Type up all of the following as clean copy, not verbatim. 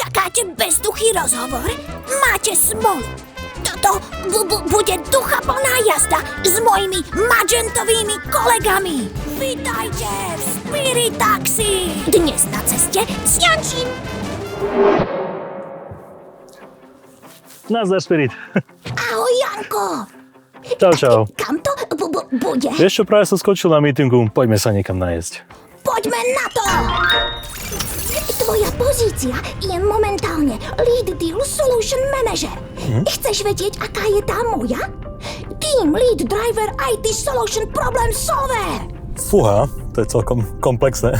Čakáte bezduchý rozhovor? Máte smolu. Toto bude duchaplná jazda s mojimi magentovými kolegami. Vítajte v Spirit Taxi. Dnes na ceste s Jančím. Nazdar, Spirit. Ahoj, Janko. Čau. Kam to bude? Vieš čo, práve som skočil na meetingu, poďme sa niekam najesť. Poďme na to! Tvoja pozícia je momentálne Lead Deal Solution Manager. Chceš vedieť, aká je tá moja? Team Lead Driver IT Solution Problem Solver. Fúha, to je celkom komplexné.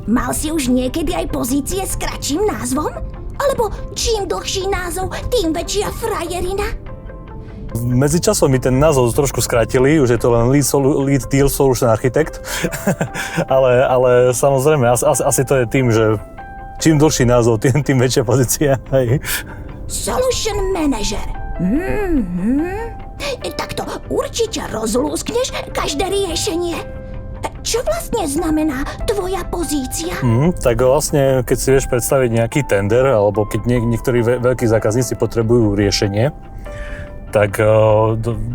Mal si už niekedy aj pozície s kratším názvom? Alebo čím dlhší názov, tým väčšia frajerina? Medzičasom mi ten názov trošku skrátili, už je to len Lead Deal Solution Architect, ale samozrejme, asi to je tým, že čím dlhší názov, tým väčšia pozícia. Hej. Solution Manager. Takto určite rozlúskneš každé riešenie. Čo vlastne znamená tvoja pozícia? Tak vlastne, keď si vieš predstaviť nejaký tender, alebo keď niektorí veľkí zákazníci potrebujú riešenie, tak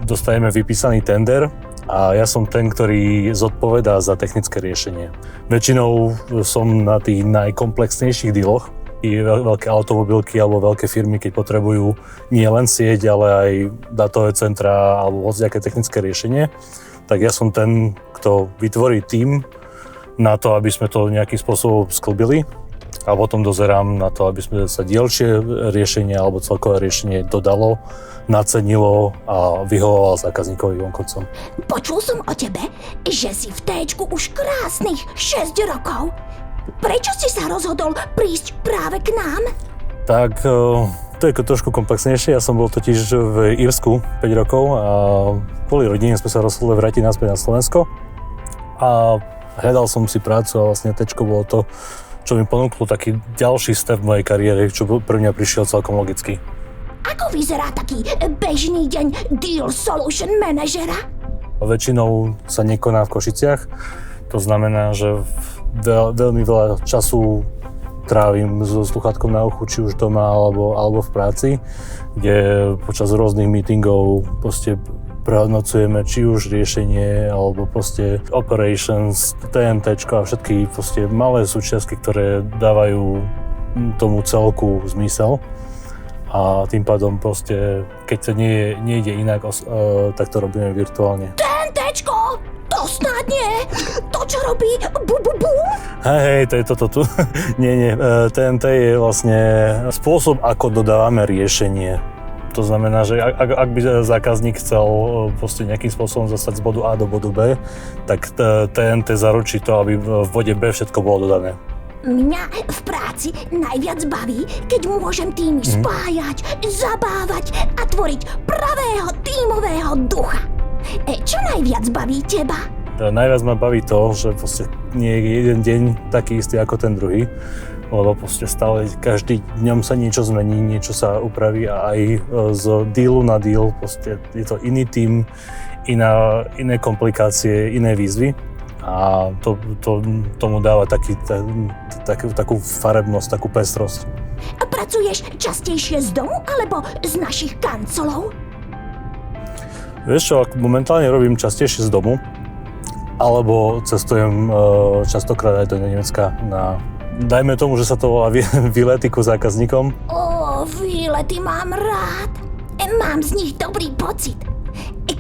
dostaneme vypísaný tender a ja som ten, ktorý zodpovedá za technické riešenie. Väčšinou som na tých najkomplexnejších dealoch, i veľké automobilky alebo veľké firmy, keď potrebujú nie len sieť, ale aj datové centra alebo hociaké technické riešenie, tak ja som ten, kto vytvorí tím na to, aby sme to nejakým spôsobom sklbili a potom dozerám na to, aby sme sa dielčie riešenie alebo celkové riešenie dodalo, nacenilo a vyhovovalo zákazníkovi vonkoncom. Počul som o tebe, že si v Téčku už krásnych 6 rokov. Prečo si sa rozhodol prísť práve k nám? Tak to je trošku komplexnejšie. Ja som bol totiž v Írsku 5 rokov a kvôli rodine sme sa rozhodli vrátiť naspäť na Slovensko. A hľadal som si prácu a vlastne Téčko bolo to, čo mi ponúklo taký ďalší step v mojej kariére, čo pre mňa prišiel celkom logicky. Ako vyzerá taký bežný deň Deal Solution Managera? Väčšinou sa nekoná v Košiciach. To znamená, že veľmi veľa času trávim so sluchátkom na uchu, či už doma alebo v práci, kde počas rôznych meetingov proste prehodnocujeme či už riešenie alebo proste operations, TNTčko a všetky proste malé súčiastky, ktoré dávajú tomu celku zmysel. A tým pádom proste, keď to nie ide inak, tak to robíme virtuálne. TNTčko! To snad nie! To, čo robí bu-bu-bum? Hej, to je toto tu. Nie, TNT je vlastne spôsob, ako dodávame riešenie. To znamená, že ak by zákazník chcel proste nejakým spôsobom zostať z bodu A do bodu B, tak TNT zaručí to, aby v bode B všetko bolo dodané. Mňa v práci najviac baví, keď môžem týmy spájať, zabávať a tvoriť pravého tímového ducha. Čo najviac baví teba? Najviac ma baví to, že proste nie je jeden deň taký istý ako ten druhý, lebo proste stále každý dňom sa niečo zmení, niečo sa upraví a aj z dealu na deal proste je to iný tím, iné komplikácie, iné výzvy. A tomu dáva takú farebnosť, takú pestrosť. A pracuješ častejšie z domu alebo z našich kancelov? Vieš čo, momentálne robím častejšie z domu, alebo cestujem častokrát aj do Nemecka na, dajme tomu, že sa to volá výlety ku zákazníkom. Výlety mám rád. Mám z nich dobrý pocit.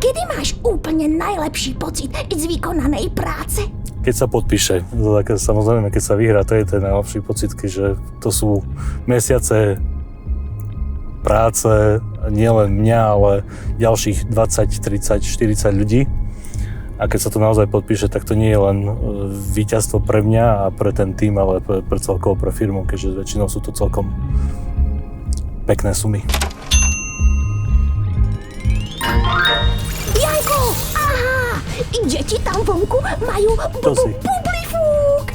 Kedy máš úplne najlepší pocit z vykonanej práce? Keď sa podpíše, samozrejme, keď sa vyhrá, to je ten najlepší pocit, že to sú mesiace práce nielen mňa, ale ďalších 20, 30, 40 ľudí. A keď sa to naozaj podpíše, tak to nie je len víťazstvo pre mňa a pre ten tím, ale pre celkovo pre firmu, keďže väčšinou sú to celkom pekné sumy. Janko, aha! Deti tam vonku majú bublifúk!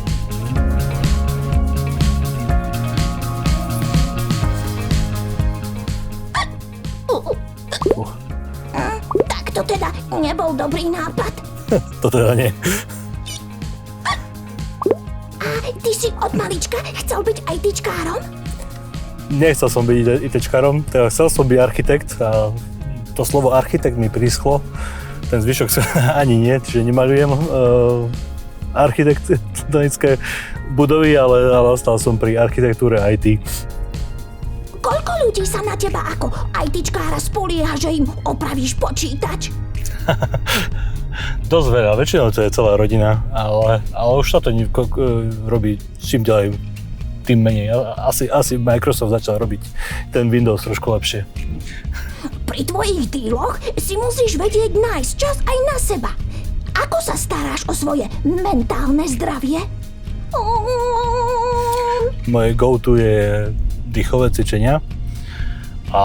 Tak to teda nebol dobrý nápad. To teda nie. A ty si od malička chcel byť ITčkárom? nechcel som byť ITčkarom, teda chcel som byť architekt a to slovo architekt mi prischlo. Ten zvyšok ani nie, čiže nemaľujem architektonické budovy, ale ostal som pri architektúre IT. Koľko ľudí sa na teba ako ITčkára spolieha, že im opravíš počítač? Dosť veľa, väčšinou to je celá rodina, ale už sa to robí čím ďalej, tým menej. Asi Microsoft začal robiť ten Windows trošku lepšie. Pri tvojich díloch si musíš vedieť nájsť čas aj na seba. Ako sa staráš o svoje mentálne zdravie? Moje go-to je dýchové cvičenia a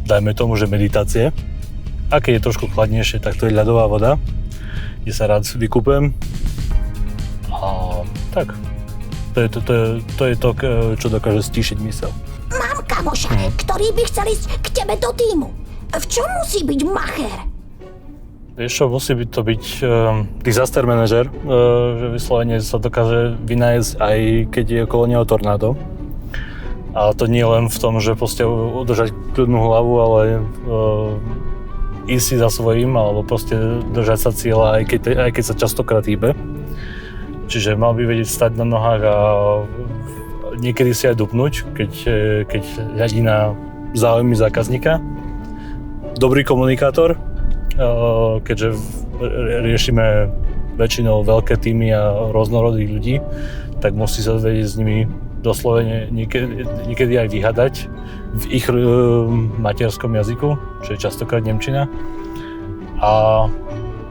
dajme tomu, že meditácie. A keď je trošku chladnejšie, tak to je ľadová voda, kde sa rád vykúpem. A tak, to je to, čo dokáže stíšiť myseľ. Mám kamoša, ktorý by chcel ísť k tebe do tímu. V čom musí byť macher? Vieš čo, musí to byť disaster manager, že vyslovene sa dokáže vynájsť aj keď je okolo neho tornádo. A to nie len v tom, že proste udržať kľudnú hlavu, ale ísť si za svojím, alebo proste držať sa cieľa, aj keď sa častokrát hýbe. Čiže mal by vedieť stať na nohách a niekedy si aj dupnúť, keď hľadí na záujmy zákazníka. Dobrý komunikátor, keďže riešime väčšinou veľké týmy a rôznorodých ľudí, tak musí sa vedieť s nimi doslovene niekedy aj vyhadať v ich materskom jazyku, čo je častokrát nemčina, a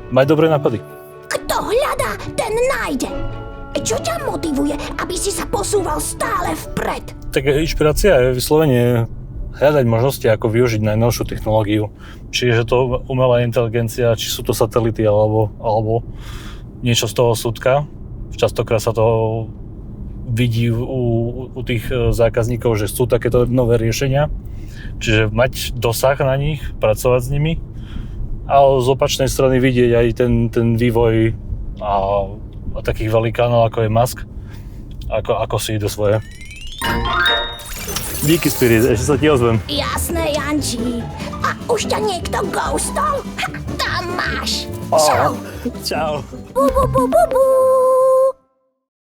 mať dobré nápady. Kto hľadá, ten nájde. Čo ťa motivuje, aby si sa posúval stále vpred? Tak inšpirácia je vyslovene hľadať možnosti, ako využiť najnovšiu technológiu. Čiže to umelá inteligencia, či sú to satelity, alebo niečo z toho súdka. Častokrát sa to vidí u tých zákazníkov, že sú takéto nové riešenia. Čiže mať dosah na nich, pracovať s nimi. A z opačnej strany vidieť aj ten vývoj a takých velikánov, ako je Musk, ako si ide svoje. Díky, Spirit, ešte sa ti ozvem. Jasné, Janči. A už ťa niekto ghostol? Tam máš. Čau. Čau. Bu, bu, bu, bu, bu.